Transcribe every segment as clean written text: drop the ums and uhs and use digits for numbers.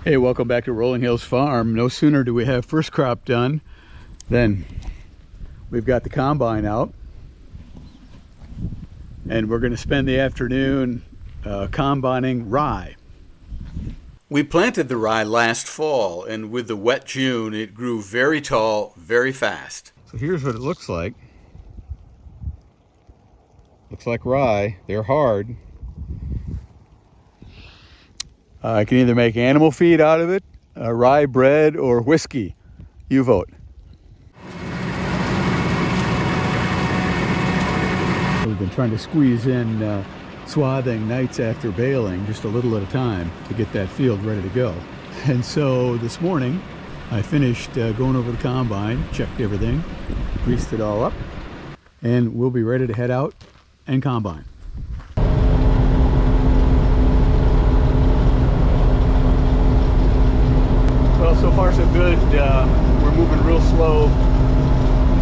Hey, welcome back to Rolling Hills Farm. No sooner do we have first crop done than we've got the combine out, and we're going to spend the afternoon combining rye. We planted the rye last fall, and with the wet June it grew very tall very fast. So here's what it looks like. Looks like rye. They're hard. I can either make animal feed out of it, rye bread, or whiskey. You vote. We've been trying to squeeze in swathing nights after baling, just a little at a time, to get that field ready to go. And so this morning, I finished going over the combine, checked everything, greased it all up, and we'll be ready to head out and combine. Well, so far so good. We're moving real slow.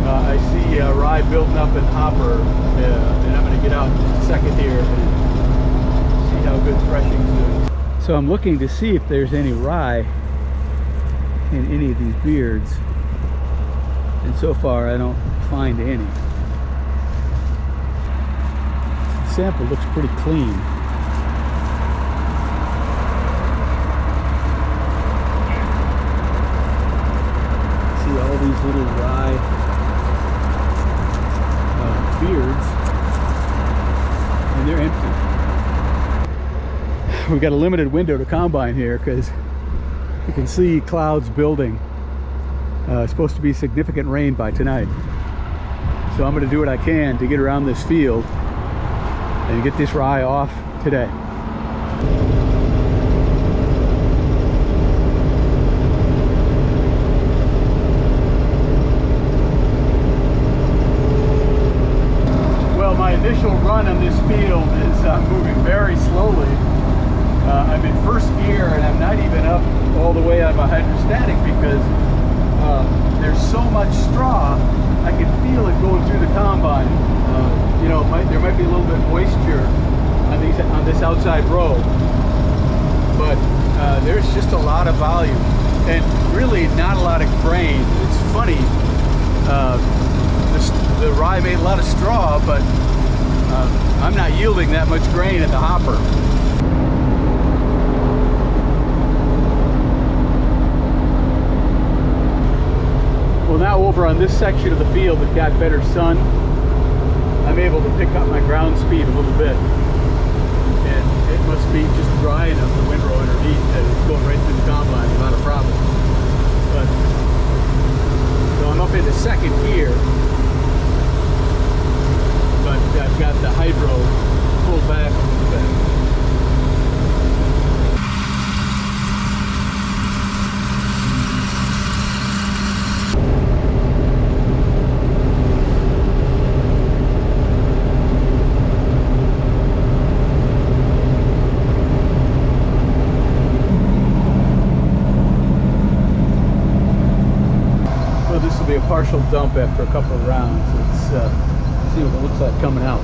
I see rye building up in the hopper, and I'm going to get out in just a second here and see how good threshing's doing. So I'm looking to see if there's any rye in any of these beards, and so far I don't find any. The sample looks pretty clean. All these little rye beards, and they're empty. We've got a limited window to combine here because you can see clouds building. It's supposed to be significant rain by tonight, so I'm going to do what I can to get around this field and get this rye off today. Initial run on this field is moving very slowly. I'm in first gear and I'm not even up all the way on my hydrostatic because there's so much straw. I can feel it going through the combine. You know, there might be a little bit of moisture on this outside row, but there's just a lot of volume and really not a lot of grain. It's funny, the rye made a lot of straw, but I'm not yielding that much grain at the hopper. Well, now over on this section of the field that got better sun, I'm able to pick up my ground speed a little bit. And it must be just dry enough, the windrow underneath, that it's going right through the combine without a problem. But, so I'm up into second gear. But I've got the hydro pulled back a little bit. Well, this will be a partial dump after a couple of rounds. It's see what it looks like coming out.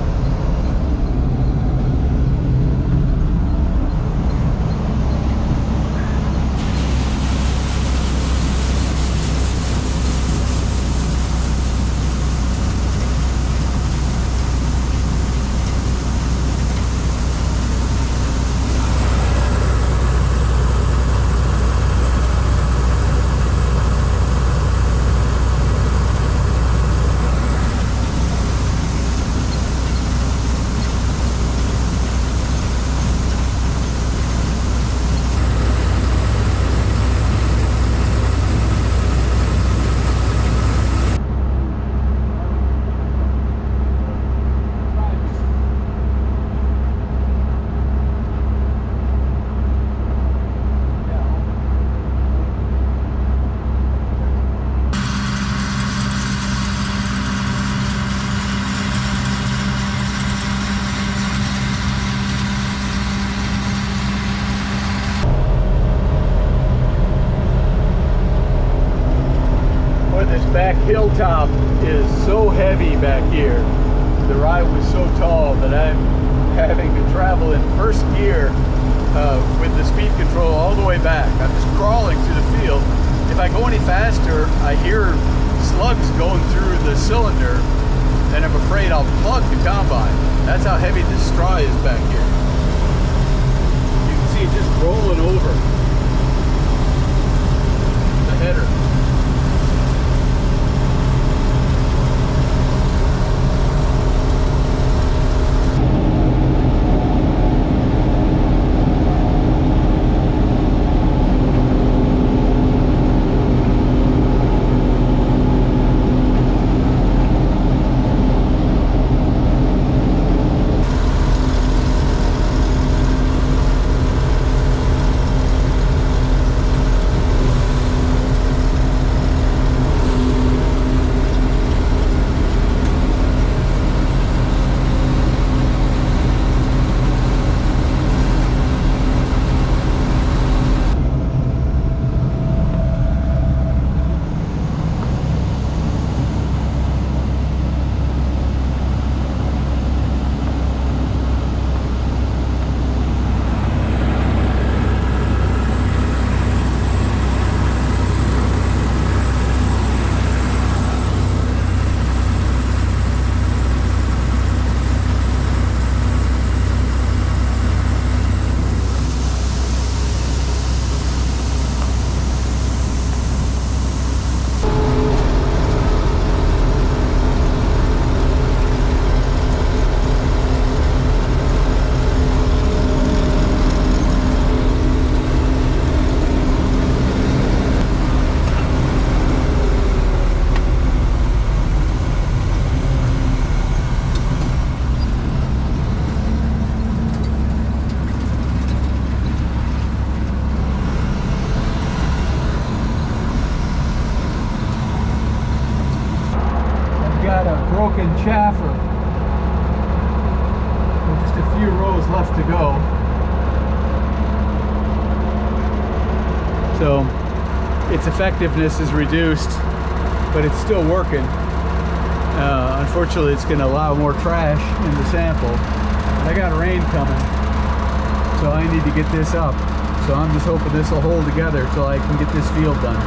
Back hilltop is so heavy back here. The ride was so tall that I'm having to travel in first gear with the speed control all the way back. I'm just crawling through the field. If I go any faster, I hear slugs going through the cylinder, and I'm afraid I'll plug the combine. That's how heavy this straw is back here. You can see it just rolling over the header. Broken chaffer with just a few rows left to go. So its effectiveness is reduced, but it's still working. Unfortunately, it's going to allow more trash in the sample. I got rain coming, so I need to get this up. So I'm just hoping this will hold together till I can get this field done.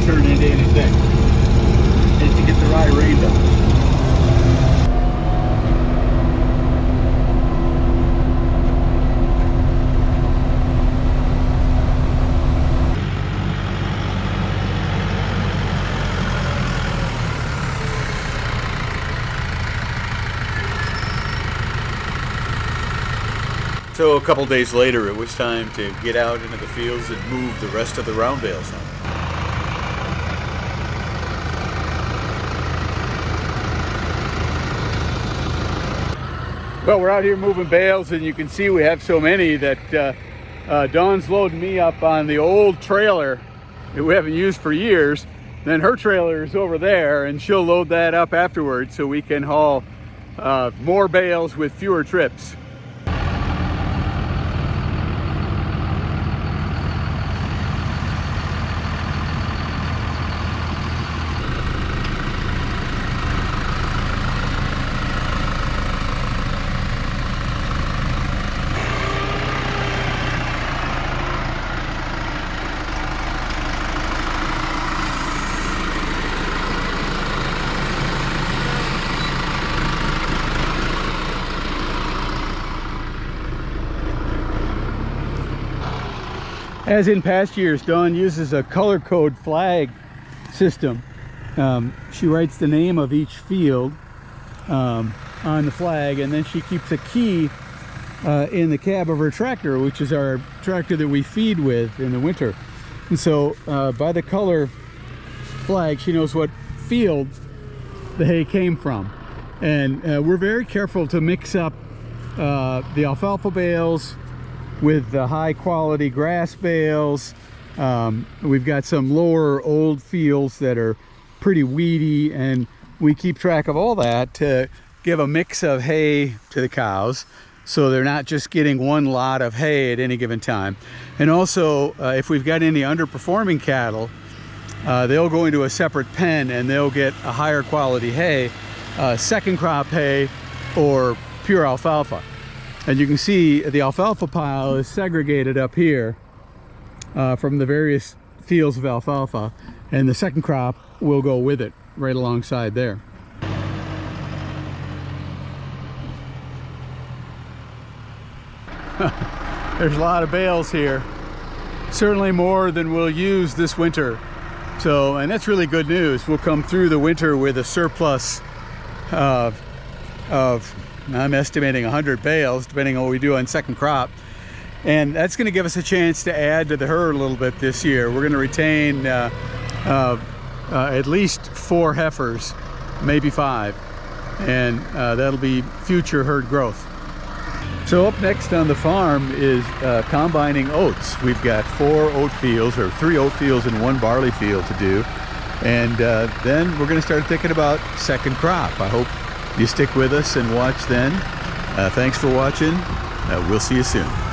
Turn into anything and to get the rye rained up. So a couple days later, it was time to get out into the fields and move the rest of the round bales on. Well, we're out here moving bales, and you can see we have so many that Dawn's loading me up on the old trailer that we haven't used for years. Then her trailer is over there, and she'll load that up afterwards so we can haul more bales with fewer trips. As in past years, Dawn uses a color code flag system. She writes the name of each field on the flag, and then she keeps a key in the cab of her tractor, which is our tractor that we feed with in the winter. And so by the color flag, she knows what field the hay came from. And we're very careful to mix up the alfalfa bales with the high quality grass bales. We've got some lower old fields that are pretty weedy, and we keep track of all that to give a mix of hay to the cows, so they're not just getting one lot of hay at any given time. And also, if we've got any underperforming cattle, they'll go into a separate pen and they'll get a higher quality hay, second crop hay or pure alfalfa. And you can see the alfalfa pile is segregated up here from the various fields of alfalfa, and the second crop will go with it right alongside there. There's a lot of bales here, certainly more than we'll use this winter. So, and that's really good news. We'll come through the winter with a surplus of I'm estimating 100 bales, depending on what we do on second crop. And that's going to give us a chance to add to the herd a little bit this year. We're going to retain at least 4 heifers, maybe 5, and that'll be future herd growth. So up next on the farm is combining oats. We've got 4 oat fields, or 3 oat fields and 1 barley field to do. And then we're going to start thinking about second crop. I hope you stick with us and watch then. Thanks for watching. We'll see you soon.